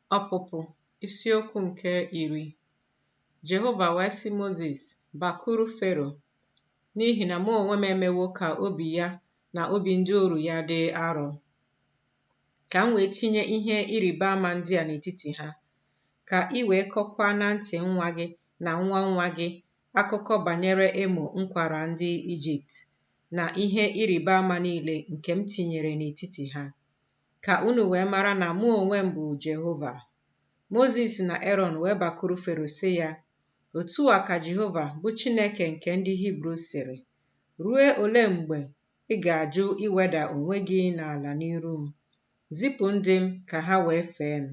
Ọpụpụ isiokwu nke 10. Jehova wee sị Mozis, bakwuru Fero, n'ihi na mụ onwe m emewo ka obi ya na obi ndị oru ya dị arọ, ka m wee tinye ihe ịrịba ama ndị a n'etiti ha, ka ị wee kọkwaa na ntị nwa gị na nwa nwa gị akụkọ banyere ịmụ nkwara ndị Ijipt na ihe ịrịba ama niile nke m tinyere n'etiti ha, ka unu wee mara na mụ onwe m bụ Jehova. Mozis na Erọn wee bakwuru Fero sị ya, otu a ka Jehova bụ Chineke nke ndị Hibru sịrị, ruo ole mgbe ị ga-ajụ iweda onwe gị n'ala n'iru m? Zipụ ndị m ka ha wee fee m.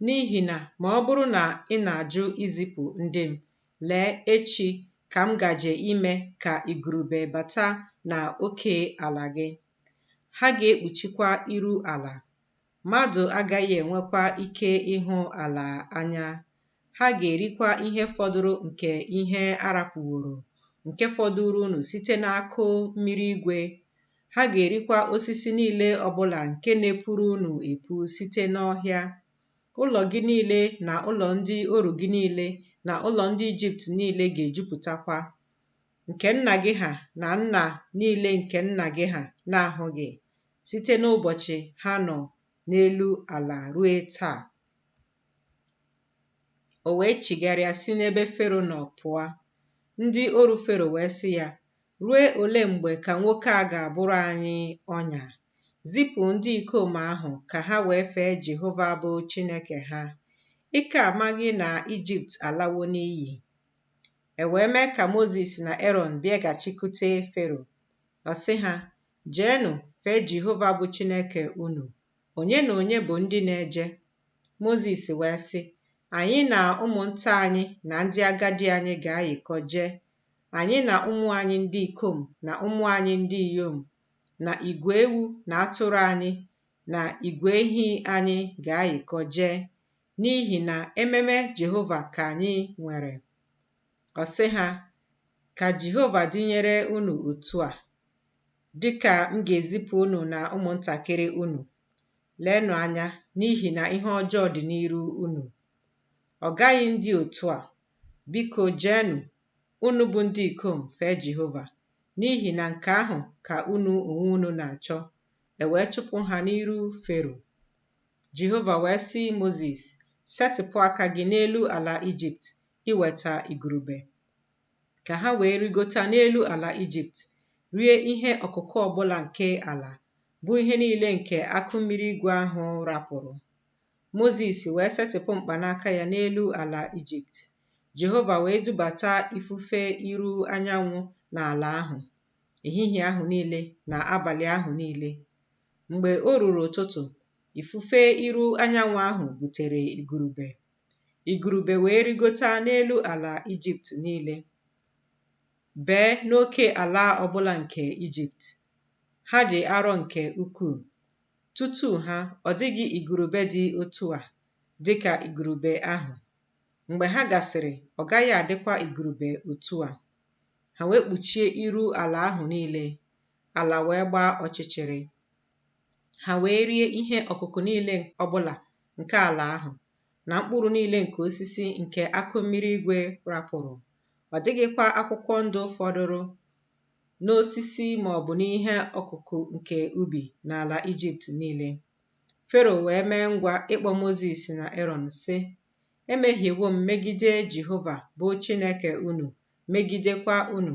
N'ihi na ma ọ bụrụ na ị na-ajụ izipụ ndị m, lee, echi ka m gaje ime ka igurube bata na oke ala gị. Ha ga-ekpuchikwa iru ala. Mmadụ agaghị enwekwa ike ịhụ ala anya. Ha ga-erikwa ihe fọdụrụ nke ihe arapụworo, nke fọdụrụ unu site n'akụ mmiri igwe. Ha ga-erikwa osisi niile ọbụla nke na-epuru unu epu site n'ọhịa. Ụlọ gị niile na ụlọ ndị oru gị niile na ụlọ ndị Ijipt niile ga-ejupụtakwa. Nke nna gị ha na nna niile nke nna gị ha na-ahụghị, site n'ụbọchị ha nọ n'elu ala ruo taa. O wee chigharịa si n'ebe Fero nọ pụọ. Ndị oru Fero wee sị ya, ruo ole mgbe ka nwoke a ga-abụrụ anyị ọnya? Zipụ ndị ikom ahụ ka ha wee fee Jehova bụ Chineke ha. Ike amaghị na Ijipt alawo n'iyi. E wee mee ka Mozis na Erọn bịaghachikwute Fero. Ọ sị ha, jeenụ fee Jehova bụ Chineke unu. Onye na onye bụ ndị na-eje? Mozis wee sị, anyị na ụmụnta anyị na ndị agadi anyị ga-ayịkọ jee. Anyị na ụmụ anyị ndị ikom na ụmụ anyị ndị inyom na igwe ewu na atụrụ anyị na igwe ehi anyị ga-ayịkọ jee, n'ihi na ememe Jehova ka anyị nwere. Ọ sị ha, ka Jehova dịnyere unu otu a, dịka m ga-ezipụ unu na ụmụntakịrị unu. Leenụ anya, n'ihi na ihe ọjọọ dị n'iru unu. Ọ gaghị ndị otu a. Biko jeenụ, unu bụ ndị ikom, fee Jehova, n'ihi na nke ahụ ka unu onwe unu na-achọ. E wee chụpụ ha n'iru Fero. Jehova wee sị Mozis, setịpụ aka gị n'elu ala Ijipt iweta igurube, ka ha wee rigota n'elu ala Ijipt, rie ihe ọkụkụ ọbụla nke ala, bụ ihe niile nke akụ mmiri igwe ahụ rapụrụ. Mozis wee setịpụ mkpanaka ya n'elu ala Ijipt. Jehova wee dubata ifufe iru anyanwụ n'ala ahụ, ehihie ahụ niile na abalị ahụ niile. Mgbe o ruru ụtụtụ, ifufe iru anyanwụ ahụ butere igurube. Igurube wee rigota n'elu ala Ijipt niile, bee n'oke ala ọbụla nke Ijipt. Ha dị arọ nke ukwuu. Tutu ha, ọ dịghị igurube dị otu a, dịka igurube ahụ. Mgbe ha gasịrị, ọ gaghị adịkwa igurube otu a. Ha wee kpuchie iru ala ahụ niile. Ala wee gbaa ọchịchịrị. Ha wee rie ihe ọkụkụ niile ọbụla nke ala ahụ, na mkpụrụ niile nke osisi nke akụ mmiri igwe rapụrụ. Ọ dịghịkwa akwụkwọ ndụ fọdụrụ n'osisi maọbụ n'ihe ọkụkụ nke ubi n'ala Ijipt niile. Fero wee mee ngwa ịkpọ Mozis na Erọn sị, emehiewo m megide Jehova bụ Chineke unu, megidekwa unu.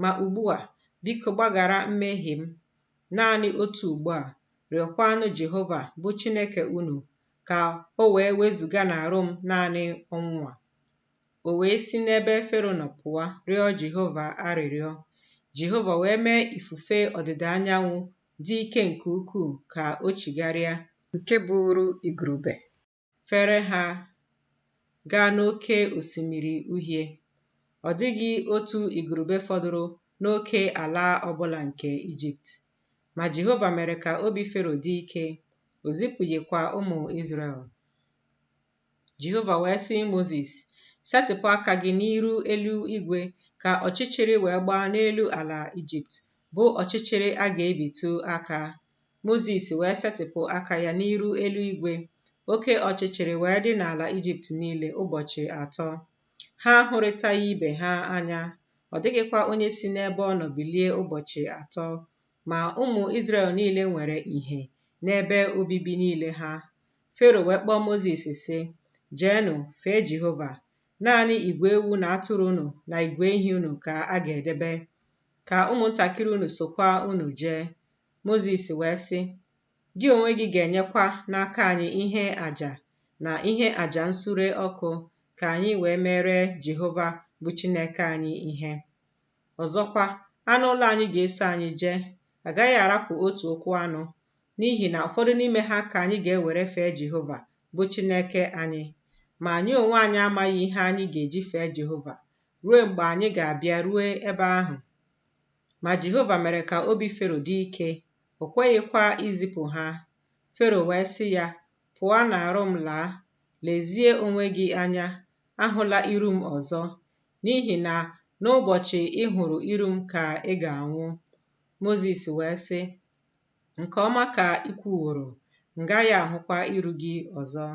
Ma ugbu a, biko gbaghara mmehie m. Naanị otu ugbu a, rịọkwanụ Jehova bụ Chineke unu, ka o wee wezuga n'arụ m naanị ọnwụnwa. O wee si n'ebe Fero nọ pụọ rịọ Jehova arịrịọ. Jehova wee mee ifufe ọdịda anyanwụ dị ike nke ukwuu ka o chigharịa, nke bụrụ igurube, fere ha gaa n'oke osimiri uhie. Ọ dịghị otu igurube fọdụrụ n'oke ala ọbụla nke Ijipt. Ma Jehova mere ka obi Fero dị ike, o zipụghịkwa ụmụ Izrel. Jehova wee sị Mozis, setịpụ aka gị n'iru elu igwe, ka ọchịchịrị wee gbaa n'elu ala Ijipt, bụ ọchịchịrị a ga-ebitu aka. Mozis wee setịpụ aka ya n'iru eluigwe. Oke ọchịchịrị wee dị n'ala Ijipt niile ụbọchị 3. Ha hụrịtaghị ibe ha anya. Ọ dịghịkwa onye si n'ebe ọ nọ bilie ụbọchị 3. Ma ụmụ Izrel niile nwere ìhè n'ebe obibi niile ha. Fero wee kpọọ Mozis sị, jeenụ fee Jehova. Naanị igwe ewu na atụrụ unu na igwe ehi unu ka a ga-edebe. Ka ụmụntakịrị unu sokwa unu jee. Mozis wee sị, gị onwe gị ga-enyekwa n'aka anyị ihe àjà na ihe àjà nsure ọkụ ka anyị wee mere Jehova bụ Chineke anyị ihe. Ọzọkwa, anụ ụlọ anyị ga-eso anyị jee. Agaghị arapụ otu ụkwụ anụ, n'ihi na ụfọdụ n'ime ha ka anyị ga-ewere fee Jehova bụ Chineke anyị. Ma anyị onwe anyị amaghị ihe anyị ga-eji fee Jehova ruo mgbe anyị ga-abịa ruo ebe ahụ. Ma Jehova mere ka obi Fero dị ike. O kweghịkwa izipụ ha. Fero wee sị ya, pụọ n'arụ m laa. Lezie onwe gị anya. Ahụla iru m ọzọ. N'ihi na n'ụbọchị ị hụrụ iru m ka ị ga-anwụ. Mozis wee sị, nke ọma ka i kwuworo. M gaghị ahụkwa iru gị ọzọ.